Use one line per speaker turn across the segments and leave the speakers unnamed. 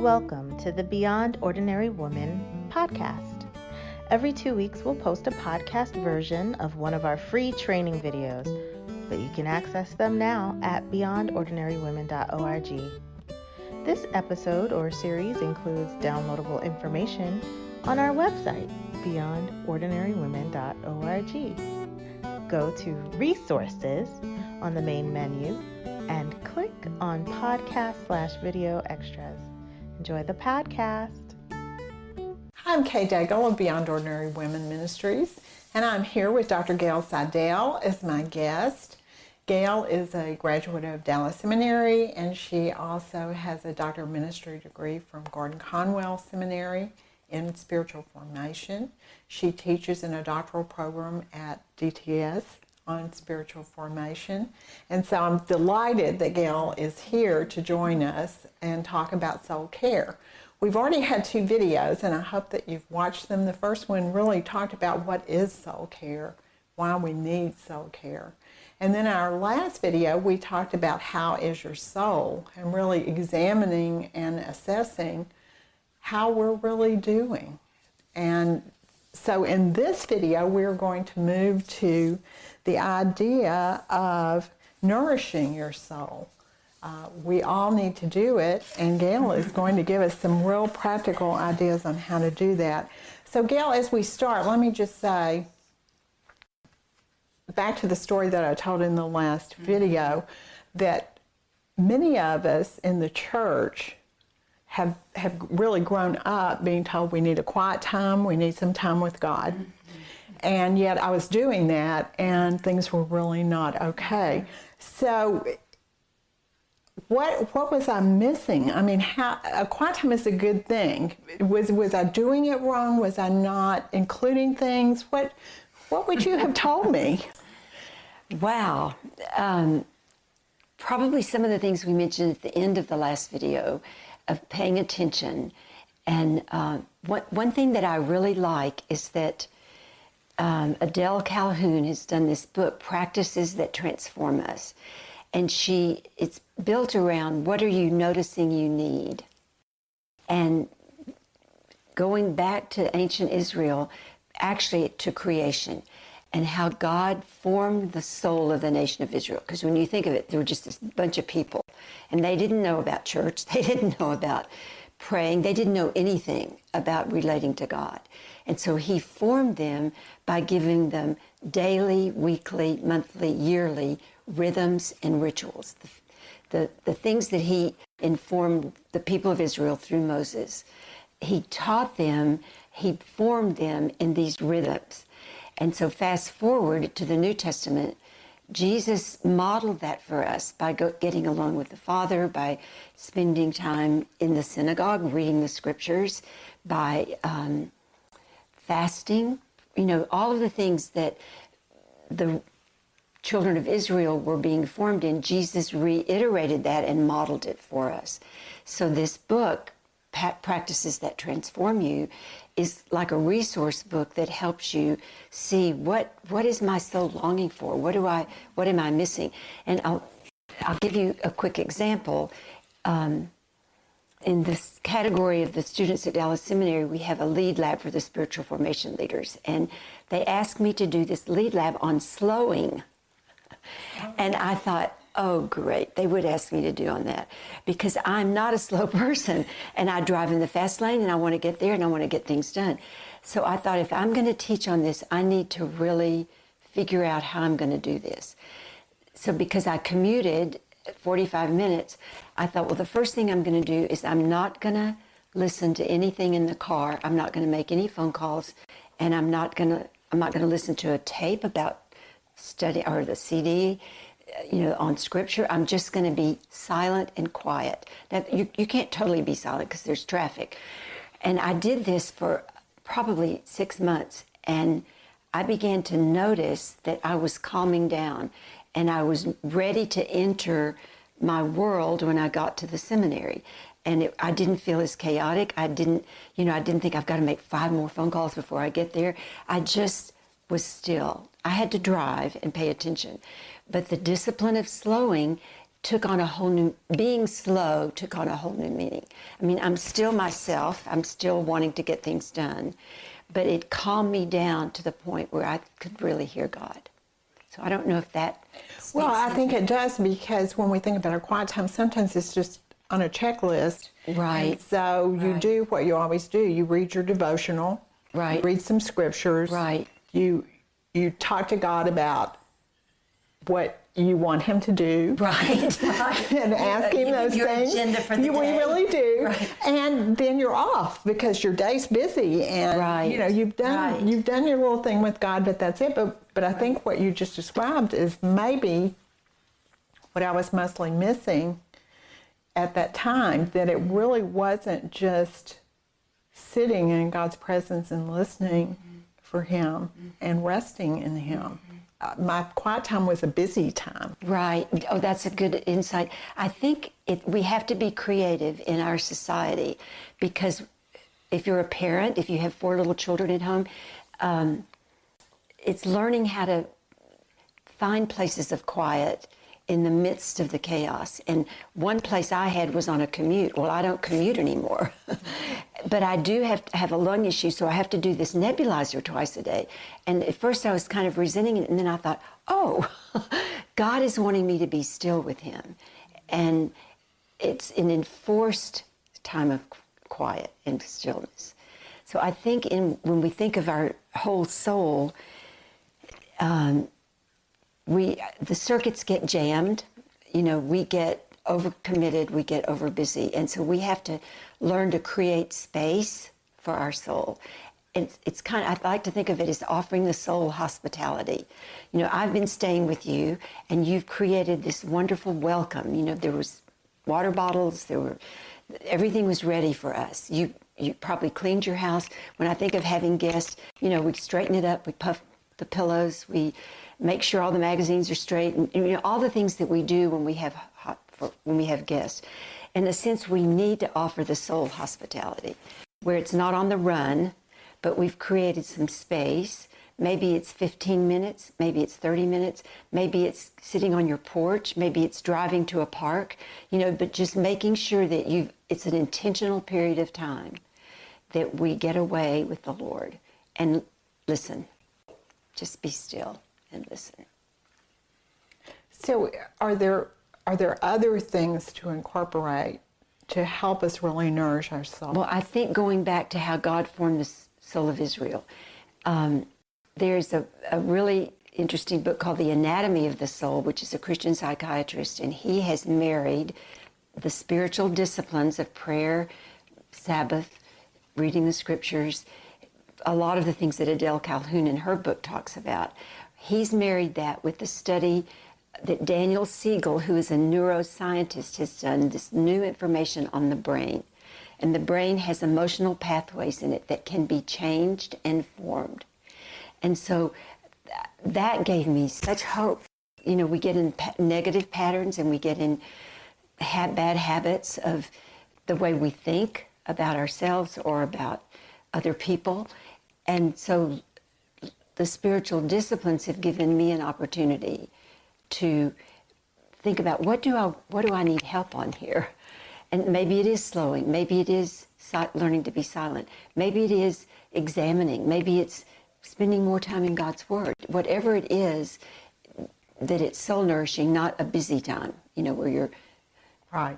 Welcome to the Beyond Ordinary Woman podcast. Every 2 weeks, we'll post a podcast version of one of our free training videos, but you can access them now at beyondordinarywomen.org. This episode or series includes downloadable information on our website, beyondordinarywomen.org. Go to Resources on the main menu and click on Podcast/Video Extras. Enjoy the podcast.
Hi, I'm Gail Seidel of Beyond Ordinary Women Ministries, and I'm here with Dr. Gail Seidel as my guest. Gail is a graduate of Dallas Seminary, and she also has a Doctor of Ministry degree from Gordon Conwell Seminary in spiritual formation. She teaches in a doctoral program at DTS on spiritual formation. And so I'm delighted that Gail is here to join us and talk about soul care. We've already had 2 videos, and I hope that you've watched them. The first one really talked about what is soul care, why we need soul care. And then our last video, we talked about how is your soul, and really examining and assessing how we're really doing. And so in this video, we're going to move to the idea of nourishing your soul. We all need to do it, and Gail is going to give us some real practical ideas on how to do that. So Gail, as we start, let me just say, back to the story that I told in the last video, that many of us in the church have really grown up being told we need a quiet time, we need some time with God. And yet I was doing that, and things were really not okay. So what was I missing? I mean, a quiet time is a good thing. Was I doing it wrong? Was I not including things? What would you have told me?
Wow. Probably some of the things we mentioned at the end of the last video of paying attention. And one thing that I really like is that Adele Calhoun has done this book, Practices That Transform Us. And it's built around what are you noticing you need? And going back to ancient Israel, actually to creation, and how God formed the soul of the nation of Israel. Because when you think of it, they were just this bunch of people. And they didn't know about church. They didn't know about praying. They didn't know anything about relating to God. And so he formed them by giving them daily, weekly, monthly, yearly rhythms and rituals. The things that he informed the people of Israel through Moses. He taught them, he formed them in these rhythms. And so fast forward to the New Testament, Jesus modeled that for us by getting along with the Father, by spending time in the synagogue, reading the scriptures, by fasting, all of the things that the children of Israel were being formed in. Jesus reiterated that and modeled it for us. So this book, Practices That Transform You, is like a resource book that helps you see what is my soul longing for? What am I missing? And I'll give you a quick example. In this category of the students at Dallas Seminary, we have a lead lab for the spiritual formation leaders. And they asked me to do this lead lab on slowing. And I thought, oh, great, they would ask me to do on that. Because I'm not a slow person, and I drive in the fast lane, and I want to get there, and I want to get things done. So I thought, if I'm going to teach on this, I need to really figure out how I'm going to do this. So because I commuted 45 minutes, I thought, well, the first thing I'm going to do is I'm not going to listen to anything in the car. I'm not going to make any phone calls, and I'm not going to listen to a tape about study or the CD, on scripture. I'm just going to be silent and quiet. Now, you can't totally be silent because there's traffic. And I did this for probably 6 months, and I began to notice that I was calming down, and I was ready to enter my world when I got to the seminary. And I didn't feel as chaotic. I didn't think I've got to make 5 more phone calls before I get there. I just was still. I had to drive and pay attention. But the discipline of slowing took on a whole new, being slow took on a whole new meaning. I mean, I'm still myself, I'm still wanting to get things done, but it calmed me down to the point where I could really hear God. So I don't know if that...
Well, I think it does, because when we think about our quiet time, sometimes it's just on a checklist.
Right.
And so you
Right.
do what you always do. You read your devotional.
Right.
You read some scriptures.
Right.
You talk to God about what you want him to do.
Right.
And ask him those
your
things.
agenda for the
We
day.
really do.
Right.
And then you're off because your day's busy, and
Right.
you know you've done your little thing with God, but that's it. But I think what you just described is maybe what I was mostly missing at that time, that it really wasn't just sitting in God's presence and listening for him and resting in him. My quiet time was a busy time.
Right. Oh, that's a good insight. I think we have to be creative in our society, because if you're a parent, if you have 4 little children at home, it's learning how to find places of quiet in the midst of the chaos. And one place I had was on a commute. Well, I don't commute anymore, but I do have to have a lung issue, so I have to do this nebulizer twice a day. And at first I was kind of resenting it, and then I thought, oh, God is wanting me to be still with him. And it's an enforced time of quiet and stillness. So I think when we think of our whole soul, the circuits get jammed, you know, we get overcommitted, we get overbusy, and so we have to learn to create space for our soul. It's kind of, I like to think of it as offering the soul hospitality. You know, I've been staying with you, and you've created this wonderful welcome. You know, there was water bottles, everything was ready for us. You probably cleaned your house. When I think of having guests, you know, we straighten it up, we puff the pillows, we make sure all the magazines are straight, and you know, all the things that we do when we have guests. In a sense, we need to offer the soul hospitality, where it's not on the run, but we've created some space. Maybe it's 15 minutes, maybe it's 30 minutes, maybe it's sitting on your porch, maybe it's driving to a park, you know, but just making sure that it's an intentional period of time that we get away with the Lord and listen. Just be still and listen.
So are there other things to incorporate to help us really nourish our soul?
Well, I think going back to how God formed the soul of Israel, there's a really interesting book called The Anatomy of the Soul, which is a Christian psychiatrist, and he has married the spiritual disciplines of prayer, Sabbath, reading the scriptures, a lot of the things that Adele Calhoun in her book talks about. He's married that with the study that Daniel Siegel, who is a neuroscientist, has done, this new information on the brain. And the brain has emotional pathways in it that can be changed and formed. And so that gave me such hope. You know, we get in negative patterns, and we get in bad habits of the way we think about ourselves or about other people. And so the spiritual disciplines have given me an opportunity to think about what do I need help on here? And maybe it is slowing, maybe it is learning to be silent, maybe it is examining, maybe it's spending more time in God's Word. Whatever it is, that it's soul nourishing, not a busy time, you know, where you're...
Right.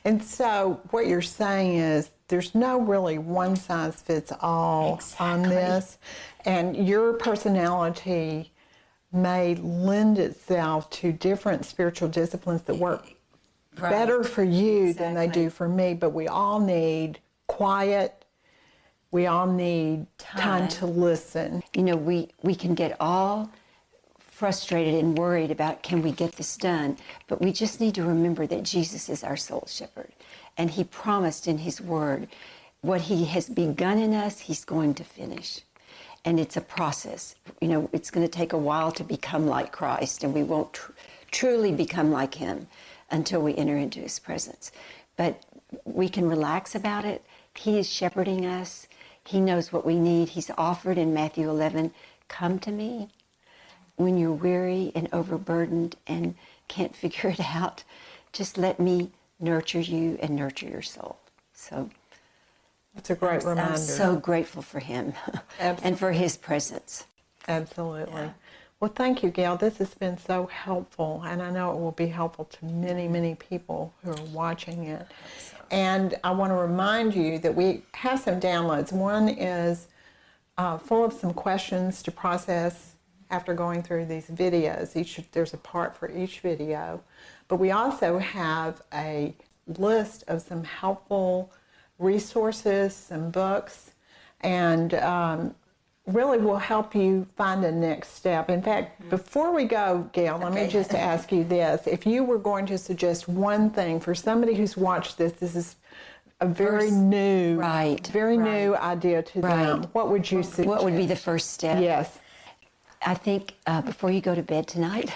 And so what you're saying is there's no really one size fits all on this. And your personality may lend itself to different spiritual disciplines that work better for you than they do for me. But we all need quiet. We all need time to listen.
You know, we can get all frustrated and worried about, can we get this done? But we just need to remember that Jesus is our soul shepherd. And he promised in his word, what he has begun in us, he's going to finish. And it's a process. You know, it's going to take a while to become like Christ, and we won't truly become like him until we enter into his presence. But we can relax about it. He is shepherding us. He knows what we need. He's offered in Matthew 11, come to me when you're weary and overburdened, and can't figure it out. Just let me nurture you and nurture your soul. So
it's a great reminder.
I'm so grateful for him and for his presence.
Absolutely.
Yeah.
Well, thank you, Gail. This has been so helpful, and I know it will be helpful to many, many people who are watching it. And I want to remind you that we have some downloads. One is full of some questions to process after going through these videos. There's a part for each video. But we also have a list of some helpful resources, some books, and really will help you find the next step. In fact, before we go, Gail, let me just ask you this. If you were going to suggest one thing for somebody who's watched this is a very new idea to them, what would you suggest?
What would be the first step?
Yes.
I think before you go to bed tonight,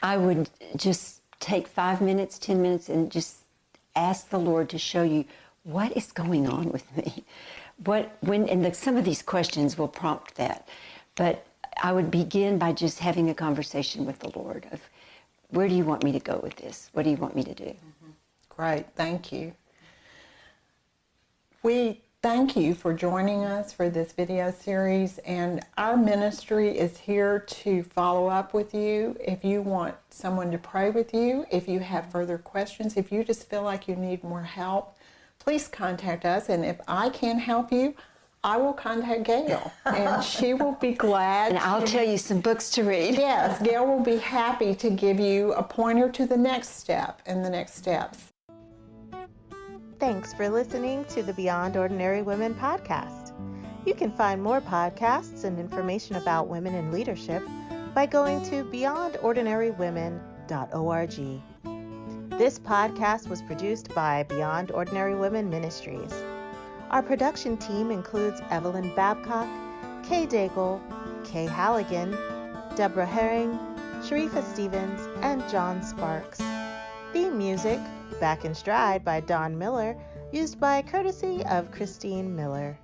I would just take 5 minutes, 10 minutes, and just ask the Lord to show you what is going on with me. Some of these questions will prompt that, but I would begin by just having a conversation with the Lord of, where do you want me to go with this? What do you want me to do?
Great, thank you. We thank you for joining us for this video series, and our ministry is here to follow up with you. If you want someone to pray with you, if you have further questions, if you just feel like you need more help, please contact us, and if I can help you, I will contact Gail, and she will be glad.
And I'll tell you some books to read.
Yes, Gail will be happy to give you a pointer to the next step and the next steps.
Thanks for listening to the Beyond Ordinary Women podcast. You can find more podcasts and information about women in leadership by going to beyondordinarywomen.org. This podcast was produced by Beyond Ordinary Women Ministries. Our production team includes Evelyn Babcock, Kay Daigle, Kay Halligan, Deborah Herring, Sharifa Stevens, and John Sparks. Theme music, Back in Stride by Don Miller, used by courtesy of Christine Miller.